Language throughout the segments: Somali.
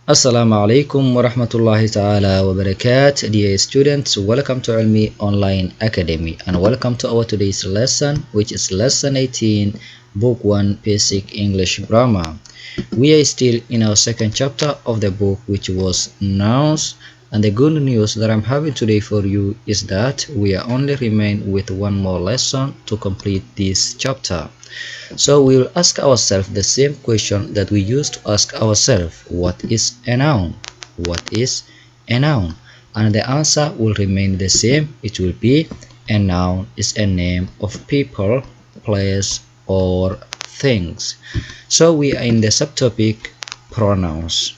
Assalamu alaikum wa rahmatullahi ta'ala wa barakatuh. Dear students, welcome to Ilmi Online Academy and welcome to our today's lesson, which is lesson 18, book 1, basic English grammar. We are still in our second chapter of the book, which was nouns, and the good news that I'm having today for you is that we are only remain with one more lesson to complete this chapter. So we will ask ourselves the same question that we used to ask ourselves: what is a noun? What is a noun? And the answer will remain the same. It will be: a noun is a name of people, place, or things. So we are in the subtopic pronouns.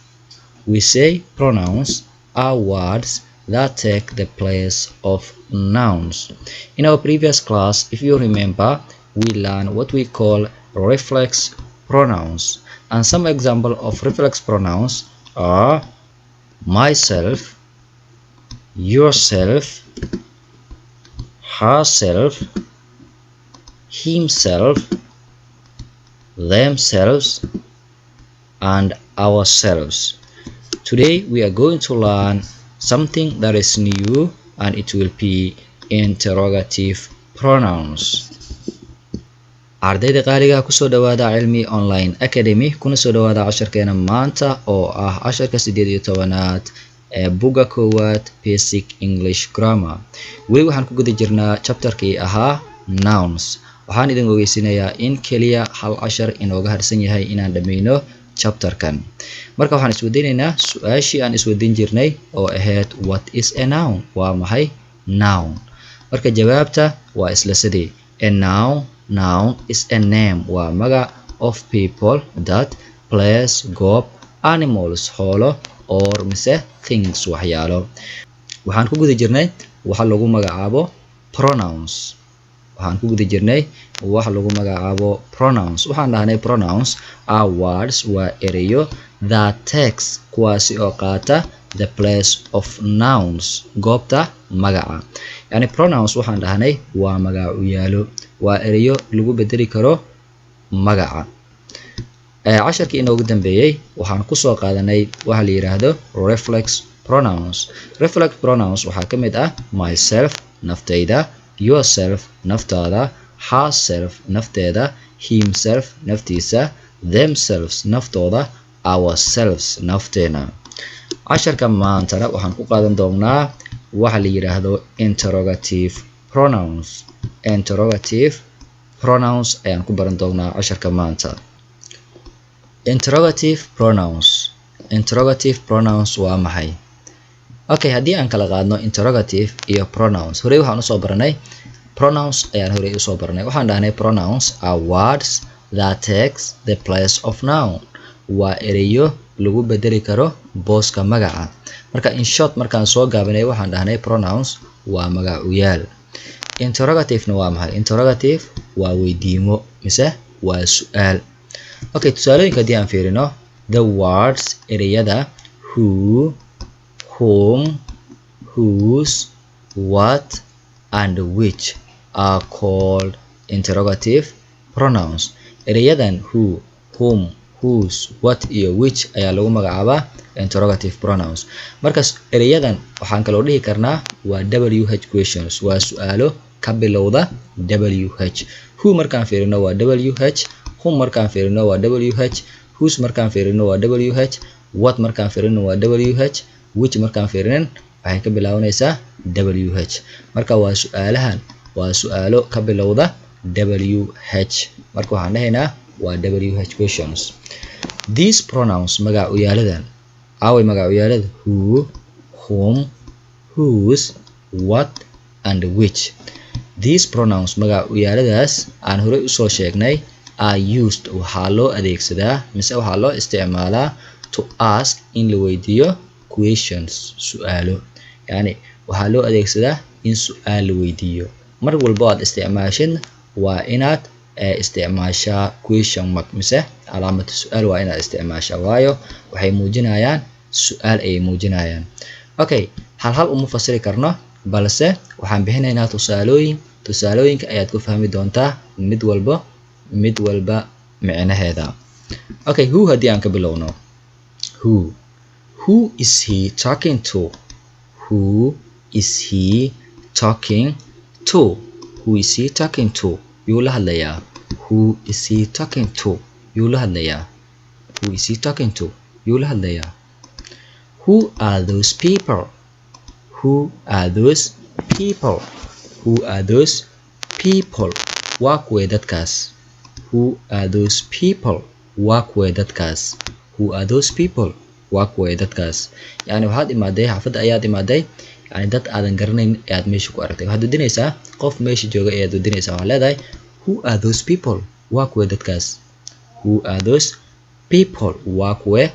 We say pronouns are words that take the place of nouns. In our previous class, if you remember, we learned what we call reflex pronouns, and some example of reflex pronouns are myself, yourself, herself, himself, themselves, and ourselves. Today we are going to learn something that is new, and it will be interrogative pronouns. ardayda qaaliga kusoo dhawaada Cilmi Online Academy, kuna soo dhawaada casharkeena maanta oo ah casharka 18aad ee buga koowaad basic English grammar. Weli waxaan ku guda jirnaa chapterkii ahaa nouns. Waxaan idin ogeysinayaa in kaliya hal cashar inooga harsan yahay inaan dhameyno chapterkan. Marka waxaan isweydiinaynaa su'aashii aan isweydiin jirnay oo ahayd what is a noun? Waa maxay noun? Marka jawaabta waa isla sidii. A noun is a name, waa magac of people, dad, place, goob, animals, xoolo, or mise things, waxyaalo. Waxaan ku guda jirnay waxa lagu magacaabo pronouns. Waxaan dhahnay pronouns are words, waa erayo that takes, kuwaasi oo qaata the place of nouns, goobta magaca. Yani pronouns waxaan dhahnay waa magacuyaalo, waa erayo lagu bedeli karo magaca. Casharkii inoogu dambeeyay waxaan ku soo qaadanay waxa la yiraahdo reflex pronouns. Reflex pronouns waxaa ka mid ah myself, naftayda, yourself, naftaada, herself, nafteeda, himself, naftiisa, themselves, naftooda, ourselves, nafteena. casharka maantana waxaan ku qaadan doonaa waxa la yiraahdo interrogative pronouns. Interrogative pronouns ayaan ku baran doonaa casharka maanta. Interrogative pronouns waa maxay? Okay, haddii aan kala qaadno interrogative iyo pronouns. Horey waxaan usoo baranay pronouns waxaan dhahnay pronouns are words that takes the place of noun. Waa erayo lagu bedeli karo booska magaca. Marka in short markaan soo gaabinay waxaan dhahnay pronouns waa magacuyaal. Interrogative waa maxay? Interrogative waa weydiimo mise waa su'aal. Okay, tusaalooyinka haddii aan fiirino, the words ereyada who, whom, whose, what, and which are called interrogative pronouns. Ereyadan who, whom, whose, what iyo which ayaa lagu magacaabaa interrogative pronouns. Markaas ereyadan waxaan kaloo dhihi karnaa waa WH questions, waa su'aalo ka bilowda WH. Who markaan fiirino waa WH, whom markaan fiirino waa WH, whose markaan fiirino waa WH, what markaan fiirino waa WH, which markaan fiirinin waxay ka bilaabanaysaa WH. Marka waa su'aalahan waa su'aalo ka bilowda WH. Marka waxaan dhahaynaa waa WH questions. These pronouns magacuyaaladan away magacyaalada who, whom, whose, what, and which. These pronouns magacyaaladaas aan horey usoo sheegnay are used, waxaa loo adeegsadaa mise waxaa loo isticmaalaa to ask, in la weydiiyo questions, su'aalo. Yani waxaa loo adeegsadaa in su'aal la weydiiyo. Mar walba aad isticmaashid waa inaad isticmaashaa question mark mise calaamad su'aal, waa inaad isticmaashaa waayo waxay muujinayaan su'aal ayay muujinayaan. Okay, hal uma fasiri karno, balse waxaan bixinaynaa tusaalooyinka ayaad ku fahmi doontaa mid walba micnaheeda. Okay, who haddii aan ka bilowno. Who Who is he talking to? Who is he talking to? Who is he talking to? Yuu la hadlayaa. Who is he talking to? Yuu la hadlayaa. Who is he talking to? Yuu la hadlayaa. Who are those people? Who are those people? Who are those people? Waa kuwee dadkaas. Who are those people? Waa kuwee dadkaas. Who are those people? Waa kuwee dadkaas. Yani waxaad imaaday xaafadda ayaad imaaday, yani dad aadan garanayn ayaad meesha ku aragtay. Waxaad dudinaysaa qof meesha jooga ayaad dudinaysaa. Waxaad leedahay who are those people? Waa kuwee dadkaas. Who are those people? Waa kuwee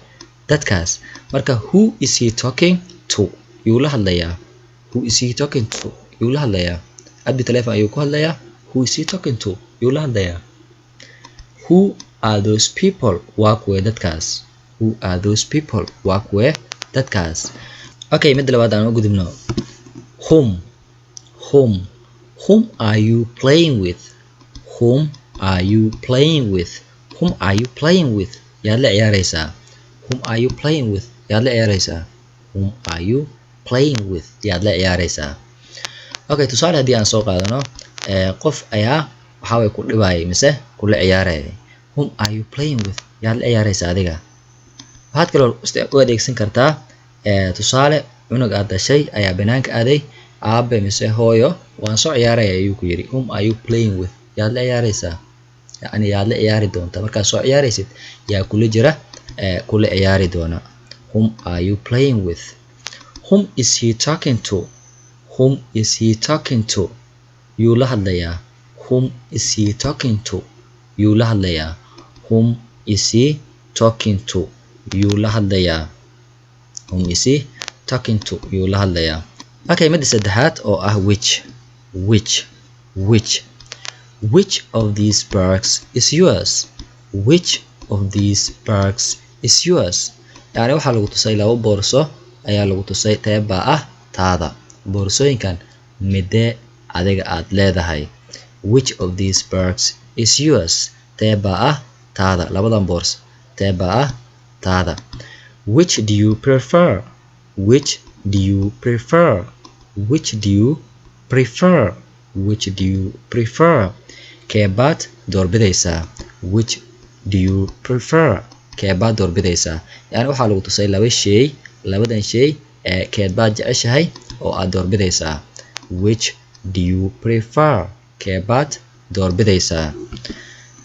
dadkaas. Marka who is he talking to? Yuu la hadlayaa. Who is he talking to? Yuu la hadlayaa. Abdi telephone ayuu ku hadlayaa. Who is he talking to? Yuu la hadlayaa. Who are those people? Waa kuwee dadkaas. Who are those people? Waa kuwee dadkaas. Okay, mid labaad aan u gudubno. Whom. Whom are you playing with? Whom are you playing with? Whom are you playing with? Yaad la ciyaaraysaa. Whom are you playing with? Yaad la ciyaaraysaa. Whom are you playing with? Yaad la ciyaaraysaa. Okay, tusaale haddii aan soo qaadano, qof ayaa waxa way ku dhibayay mise kula ciyaarayay. Whom are you playing with? Yaad la ciyaaraysaa adiga. Waxaad kaloo u adeegsan kartaa tusaale cunug aad dhashay ayaa banaanka aaday, aabe mise hooyo waan soo ciyaaraya ayuu ku yiri. Whom are you playing with? Yaad la ciyaaraysaa. Yani yaad la ciyaari doonta. Markaad soo ciyaaraysid yaa kula jira kula ciyaari doona. Whom are you playing with? Whom is he talking to? Whom is he talking to? Yuu la hadlayaa. Whom is he talking to? Yuu la hadlayaa. Whom is he talking to? Yuu la hadlayaa. Whom is he talking to? Yuu la hadlayaa. Okay, midda saddexaad oo ah which. Which of these barks is yours? Which of these barks is yours? Yani waxaa lagu tusay laba boorso ayaa lagu tusay teebaa ah taada. Boorsooyinkan midee adiga aad leedahay. Which of these barks is yours? Teebaa ah taada. Labadan boorso teebaa ah taada. Which do you prefer? Which do you prefer? Which do you prefer? Which do you prefer? Keebaad doorbidaysaa. Which do you prefer? Keebaad doorbidaysaa. Yani waxaa lagu tusay laba shay, labadan shay keebaad jeceshahay oo aad doorbidaysaa. Which do you prefer? Keebaad doorbidaysaa.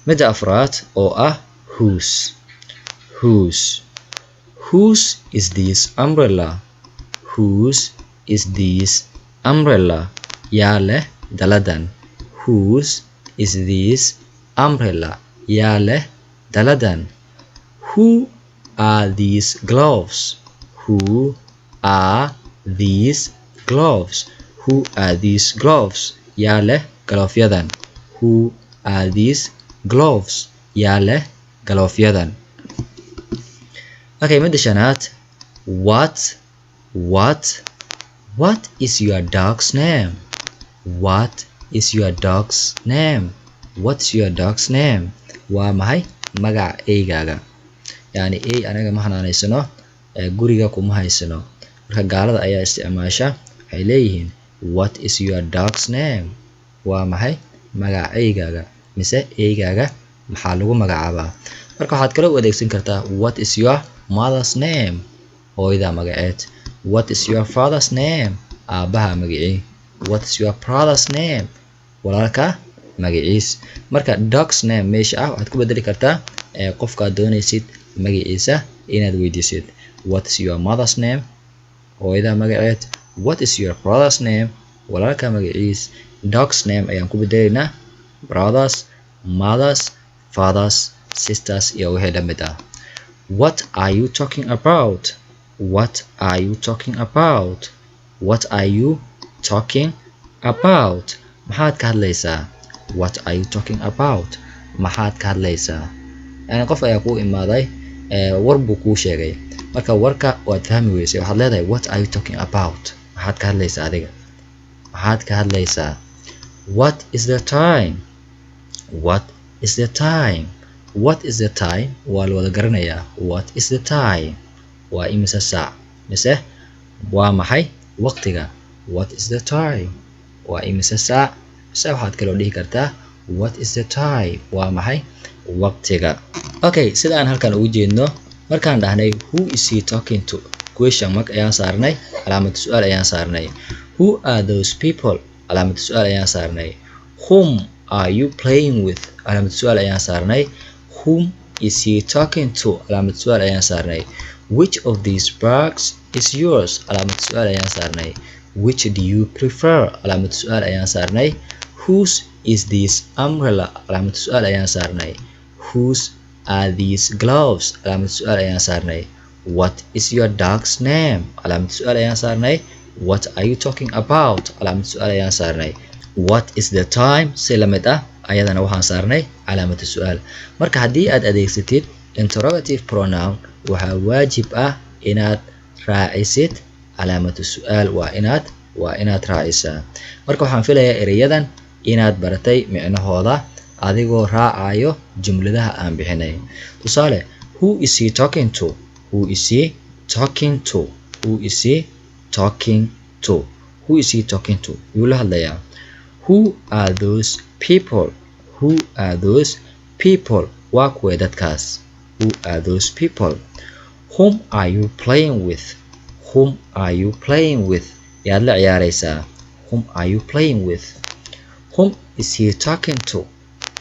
Midda afraad oo ah whose. Whose is this umbrella? Whose is this umbrella? Yaa leh daladan. Whose is this umbrella? Yaa leh daladan. Who are these gloves? Who are these gloves? Who are these gloves? Yaa leh galoofyadan. Who are these gloves? Yaa leh galoofyadan. Okay, midda shanaad. What is your dog's name? What is your dog's name? What's your dog's name? Waa maxay magaca eygaaga. Yani ey anaga ma hanaanaysano, guriga kuma haysano. Marka gaalada ayaa isticmaasha waxay leeyihiin what is your dog's name? Waa maxay magaca eygaaga mise eygaaga maxaa lagu magacaabaa. Marka waxaad kala u adeegsan kartaa what is your mother's name? Hooyada magaceed. What is your father's name? Aabaha magacii. What is your brother's name? Walaalka magaciis. Marka dog's name meesha ah waxaad ku bedeli kartaa qofka doonaysid magaciisa inaad weydiisid. What is your mother's name? Hooyada magaceed. What is your brother's name? Walaalka magaciis. Dog's name ayaan ku bedelaynaa brothers, mothers, fathers, sisters iyo wixii la mid ah. What are you talking about? What are you talking about? What are you talking about? Maxaad ka hadlaysaa? What are you talking about? Maxaad ka hadlaysaa? Yani qof ayaa kuu imaaday war buu kuu sheegay. Marka warka waad fahmi weysay. Waxaad leedahay what are you talking about? Maxaad ka hadlaysaa adiga? Maxaad ka hadlaysaa? What is the time? What is the time? What is the time? Waa la wada garanayaa. What is the time? waa imisa saac mise waa maxay waqtiga what is the time waa imisa saac mise waxaad kaloo dhihi kartaa what is the time waa maxay waqtiga okay sida aan halkan ugu jeedno markaan dhahnay who is he talking to question mark ayaan saarnay calaamad su'aal ayaan saarnay who are those people calaamad su'aal ayaan saarnay whom are you playing with calaamad su'aal ayaan saarnay whom is he talking to calaamad su'aal ayaan saarnay which of these bags is yours calaamad su'aal ayaan saarnay which do you prefer calaamad su'aal ayaan saarnay whose is this umbrella calaamad su'aal ayaan saarnay whose are these gloves calaamad su'aal ayaan saarnay what is your dog's name calaamad su'aal ayaan saarnay what are you talking about calaamad su'aal ayaan saarnay what is the time si lamid ah ayadana waxaan saarnay calaamad su'aal marka haddii aad adeegsatid interrogative pronoun waxaa waajib ah inaad raacisid calaamad su'aal waa inaad raacisaa marka waxaan filayaa erayadan inaad baratay micnahooda adigoo raacayo jumladaha aan bixinay tusaale who is he talking to who is he talking to who is he talking to who is he talking to yuu la hadlayaa who are those people who are those people waa kuwee dadkaas who are those people whom are you playing with whom are you playing with yaad la ciyaaraysaa whom are you playing with whom is he talking to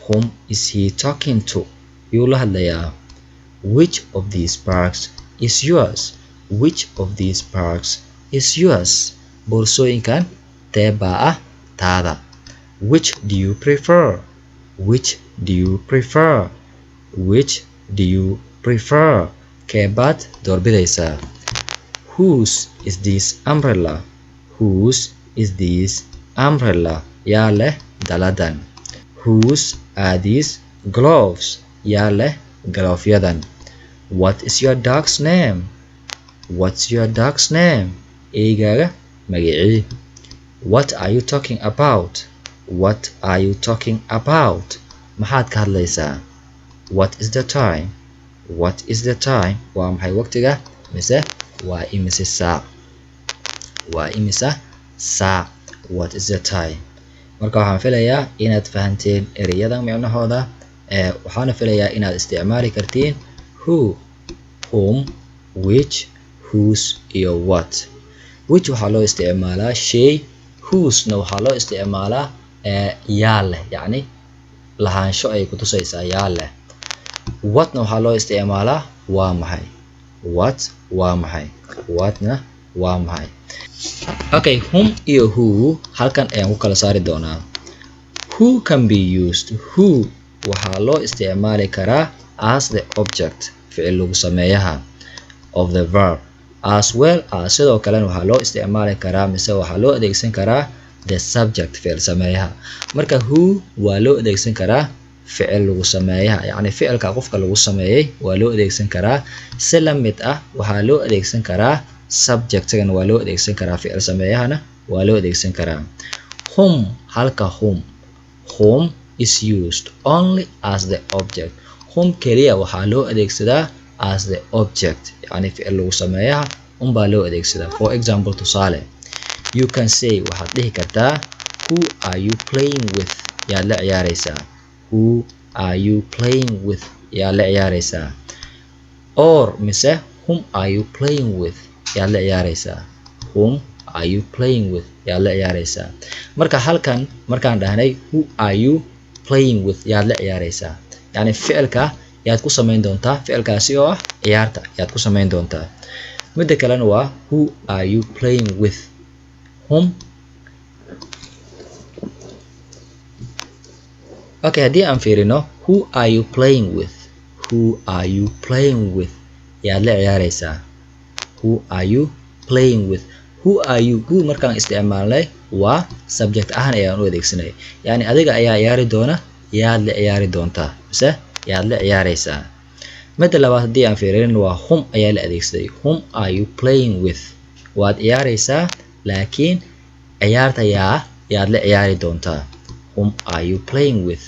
whom is he talking to yuu la hadlayaa which of these parks is yours which of these parks is yours boorsooyinkan teebaa ah taada which do you prefer which do you prefer which do you prefer keebaad doorbidaysaa whose is this umbrella whose is this umbrella yaa leh daladan whose are these gloves yaa leh galoofyadan what is your dog's name what's your dog's name eygaaga magacii what are you talking about what are you talking about maxaad ka hadlaysaa what is the time what is the time waa maxay waqtiga mise waa imisa saac waa imisa saac what is the time marka waxaan filayaa inaad fahanteen erayadan micnahooda waxaana filayaa inaad isticmaali kartiin who whom which whose iyo what which waxaa loo isticmaalaa shay whose na waxaa loo isticmaalaa yaa leh yacni lahaansho ay ku tusaysaa yaa leh whatna waxaa loo isticmaalaa waa maxay what waa maxay whatna waa maxay okay whom iyo who halkan ayaan ku kala saari doonaa who can be used who waxaa loo isticmaali karaa as the object ficil lagu sameeyaha of the verb as well as sidoo kalena waxaa loo isticmaali karaa mise waxaa loo adeegsan karaa the subject ficil sameeyaha marka who waa loo adeegsan karaa ficil lagu sameeyaha yacni ficilka qofka lagu sameeyay waa loo adeegsan karaa si la mid ah waxaa loo adeegsan karaa subjectgan waa loo adeegsan karaa ficil sameeyahana waa loo adeegsan karaa whom halka whom is used only as the object whom keliya waxaa loo adeegsadaa as the object yacni ficil lagu sameeyaha unbaa loo adeegsadaa for example tusaale you can say waxaad dhihi kartaa who are you playing with yaad la ciyaaraysaa who are you playing with yaad la ciyaaraysaa or mise whom are you playing with yaad la ciyaaraysaa whom are you playing with yaad la ciyaaraysaa marka halkan markaan dhahnay who are you playing with yaad la ciyaaraysaa yacni ficilka yaad ku samayn doontaa ficilkaasi oo ah ciyaarta yaad ku samayn doontaa midda kalena waa who are you playing with whom okay haddii aan fiirino who are you playing with who are you playing with yaad la ciyaaraysaa who are you playing with who are you who markaan isticmaalnay waa subject ahaan ayaan u adeegsanay yacni adiga ayaa ciyaari doona yaad la ciyaari doontaa mise yaad la ciyaaraysaa midda labaad haddii aan fiirin waa whom ayaa la adeegsaday whom are you playing with waad ciyaaraysaa laakiin ciyaarta yaad la ciyaari doontaa whom are you playing with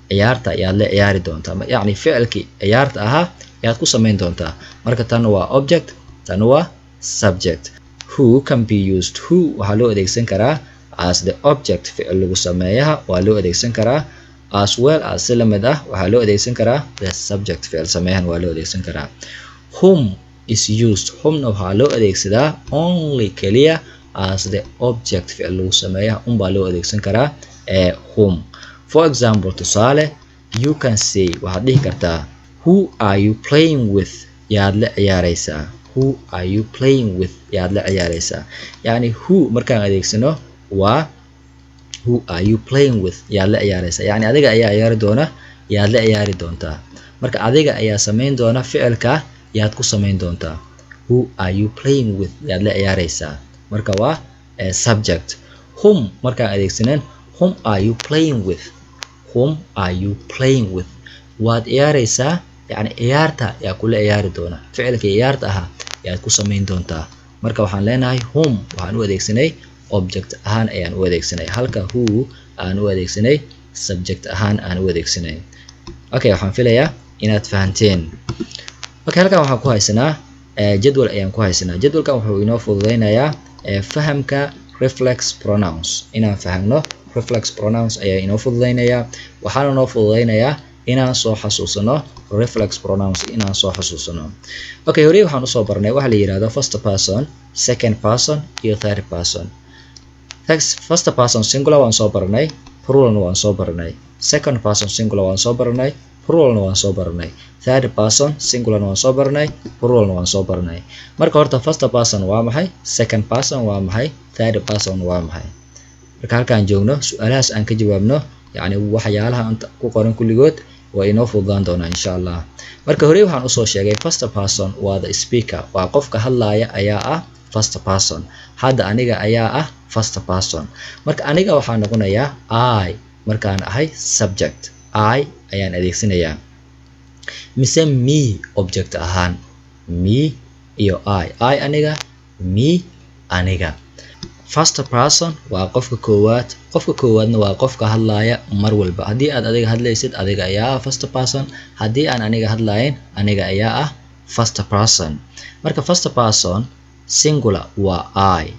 ciyaarta yaad la ciyaari doontaa yacni ficilkii ciyaarta ahaa yaad ku samayn doontaa marka tan waa object tan waa subject. Who can be used. Who waxaa loo adeegsan karaa as the object ficil lagu sameeyaha waa loo adeegsan karaa as well as si lamid ah waxaa loo adeegsan karaa the subject ficil sameeyahan waa loo adeegsan karaa. Whom is used. Whomna waxaa loo adeegsadaa only keliya as the object ficil lagu sameeyaha unbaa loo adeegsan karaa whom. For example, tusaale, you can say waxaad dhihi kartaa who are you playing with yaad la ciyaaraysaa. Who are you playing with yaad la ciyaaraysaa. Yani who markaan adeegsano waa who are you playing with yaad la ciyaaraysaa. Yani adiga ayaa ciyaari doona yaad la ciyaari doontaa. Marka adiga ayaa samayn doona ficilka yaad ku samayn doontaa. Who are you playing with yaad la ciyaaraysaa. Marka waa subject. Whom markaan adeegsanen whom are you playing with. Whom are you playing with waad ciyaaraysaa yani ciyaarta yaa kula ciyaari doona. Ficilka ciyaarta aha yaad ku samayn doontaa. Marka waxaan leenahay whom waxaan u adeegsanay object ahaan ayaan u adeegsanay halka who aan u adeegsanay subject ahaan aan u adeegsanay. Okay, waxaan filayaa inaad fahanteen. Okay, halkan waxaan ku haysanaa jadwal ayaan ku haysanaa. Jadwalkan wuxuu inoo fududeynayaa fahamka reflex pronouns. Inaan fahamno reflex pronouns ayaa inoo fududeynayaa. Waxaana noo fududeynayaa inaan soo xasuusano reflex pronouns inaan soo xasuusano. Okay, hore waxaan usoo barnay waxa la yiraahdo first person, second person iyo third person. First person singular waan soo barnay, plural waan soo barnay. Second person singular waan soo barnay, plural waan soo barnay. Third person singular waan soo barnay, plural waan soo barnay. Marka horta first person waa maxay, second person waa maxay, third person waa maxay. Marka halkaan joogno su'aalahaas aan ka jawaabno yani waxyaalaha inta ku qoran kulligood waa inoo fududaan doonaa insha Allah. Marka hore waxaan usoo sheegay first person waa the speaker, waa qofka hadlaaya ayaa ah first person. Hadda aniga ayaa ah first person. Marka aniga waxaan noqonayaa I markaan ahay subject. I ayaan adeegsanayaa. Mise me object ahaan. Me iyo I aniga, me aniga. First person waa qofka koowaad. Qofka koowaadna waa qofka hadlaaya mar walba. Haddii aad adiga hadlaysid adiga ayaa ah first person. Haddii aan aniga hadlayn aniga ayaa ah first person. Marka first person singular waa I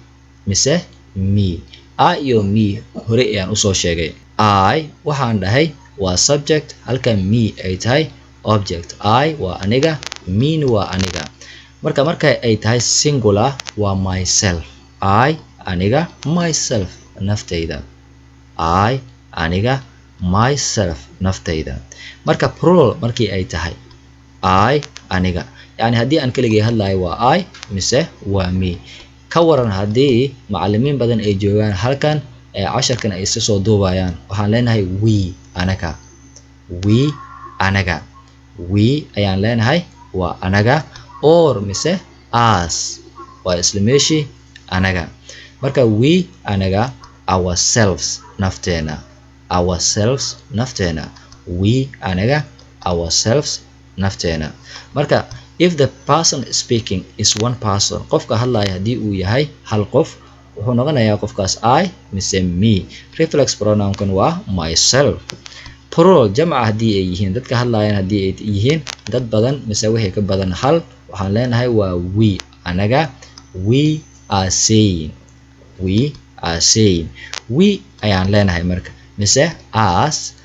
mise me. I iyo me hore ayaan usoo sheegay. I waxaan dhahay waa subject halka me ay tahay object. I waa aniga, me waa aniga. Marka ay tahay singular waa myself. I aniga, myself naftayda. I aniga, myself naftayda. Marka plural markii ay tahay I aniga. Yani haddii aan keligay hadlayo waa I mise waa me. Ka waran haddii macallimiin badan ay joogaan halkan casharkan ay isa soo duubayaan waxaan leenahay we anaga. We anaga. We ayaan leenahay waa anaga or mise us waa isla meeshii anaga. Marka we anaga ourselves nafteena. Ourselves nafteena. We anaga ourselves nafteena. Marka if the person speaking is one person, qofka hadlaya haddii uu yahay hal qof wuxuu noqonayaa qofkaas I mise me. Reflex pronoun-kan waa myself. Plural jamca haddii ay yihiin dadka hadlayaan haddii ay yihiin dad badan mise wixii ka badan hal waxaan leenahay waa we anaga. We are saying. We are saying. We ayaan leenahay marka mise us.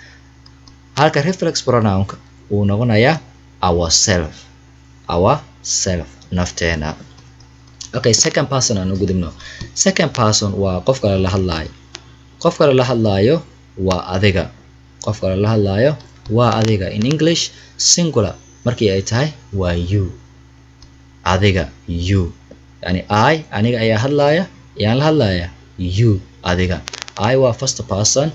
Halka reflex pronoun-ka uu noqonayaa ourself. Ourself nafteena. Okay, second person aan u gudubno. Second person waa qofka la hadlaayo. Qofka la hadlaayo waa adiga. Qofka la hadlaayo waa adiga. In English singular markii ay tahay waa you. Adiga, you. Yani I aniga ayaa hadlaaya, ayaan la hadlaaya you adiga. I waa first person,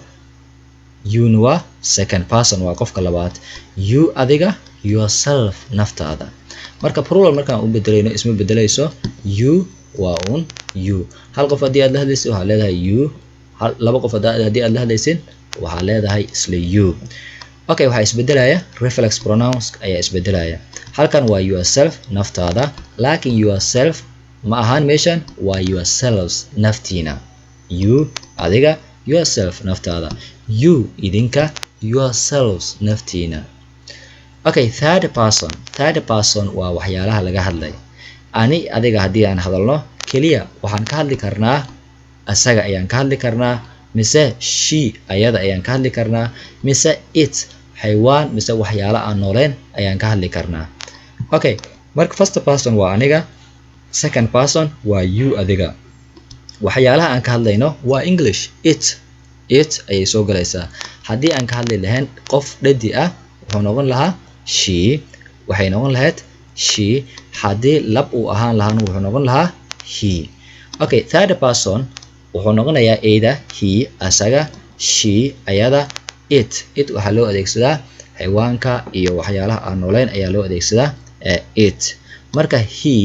you waa second person waa qofka labaad. You adiga, yourself naftaada. Marka plural markaan u bedelayno isma bedelayso. You waa un you. Hal qof haddii aad la hadlaysid waxaa leedahay you. Laba qof haddii aad la hadlaysid waxaa leedahay isla you. Okay, waxaa isbedelaya reflex pronouns ayaa isbedelaya. Halkan waa yourself naftaada laakiin yourself ma ahaan meeshan waa yourselves naftiina. You adiga, yourself naftaada. You idinka, yourselves naftiina. Okay, third person. Third person waa waxyaalaha laga hadlay. ani adiga haddii aan hadalno keliya waxaan ka hadli karnaa asaga ayaan ka hadli karnaa mise she ayada ayaan ka hadli karnaa mise it xayawaan mise waxyaalo aan nooleen ayaan ka hadli karnaa. Okay, marka first person waa aniga, second person waa you adiga. waxyaalaha aan ka hadlayno waa English. It ayay soo galaysaa. haddii aan ka hadli lahayn qof dhadi ah wuxuu noqon lahaa she, waxay noqon lahayd she. haddii lab uu ahaan lahaana wuxuu noqon lahaa he. Okay, third person wuxuu noqonayaa either he asaga, she ayada, it waxaa loo adeegsadaa xayawaanka iyo waxyaalaha aan nooleyn ayaa loo adeegsadaa it. marka he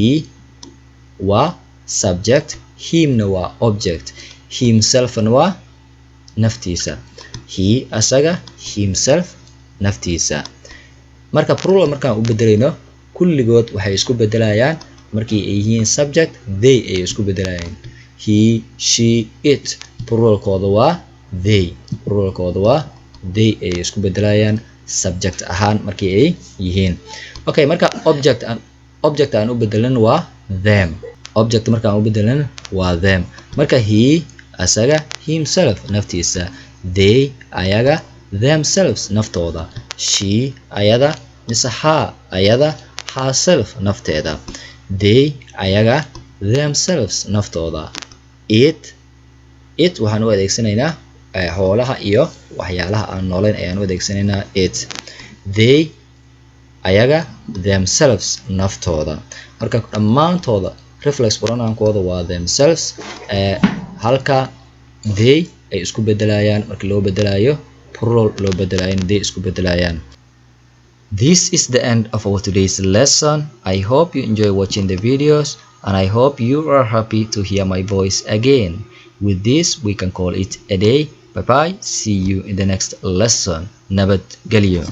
waa subject, himna waa object, himselfna waa naftiisa. he asaga, himself naftiisa. marka plural markaan u bedelayno kulligood waxay isku bedelayaan markii ay yihiin subject they ay isku bedelayaan. he, she, it pluralkooda waa they. They ay isku bedelayaan subject ahaan markii ay yihiin. Okay, marka object aan u bedelan waa them. marka he asaga, himself naftiisa, they ayaga, themselves naftooda, she ayada mise her ayada, herself nafteeda, they ayaga, themselves naftooda, it waxaan u adeegsanaynaa xoolaha iyo waxyaalaha aan nooleyn ayaan u adeegsanaynaa it. they ayaga, themselves naftooda. marka dhammaantooda reflex pronounkooda waa themselves, halka they ay isku bedelayaan marka loo bedelayo plural loo bedelayo they isku bedelayaan. This is the end of our today's lesson. I hope you enjoy watching the videos and I hope you are happy to hear my voice again. With this we can call it a day. Bye bye. See you in the next lesson. Nabad Galio.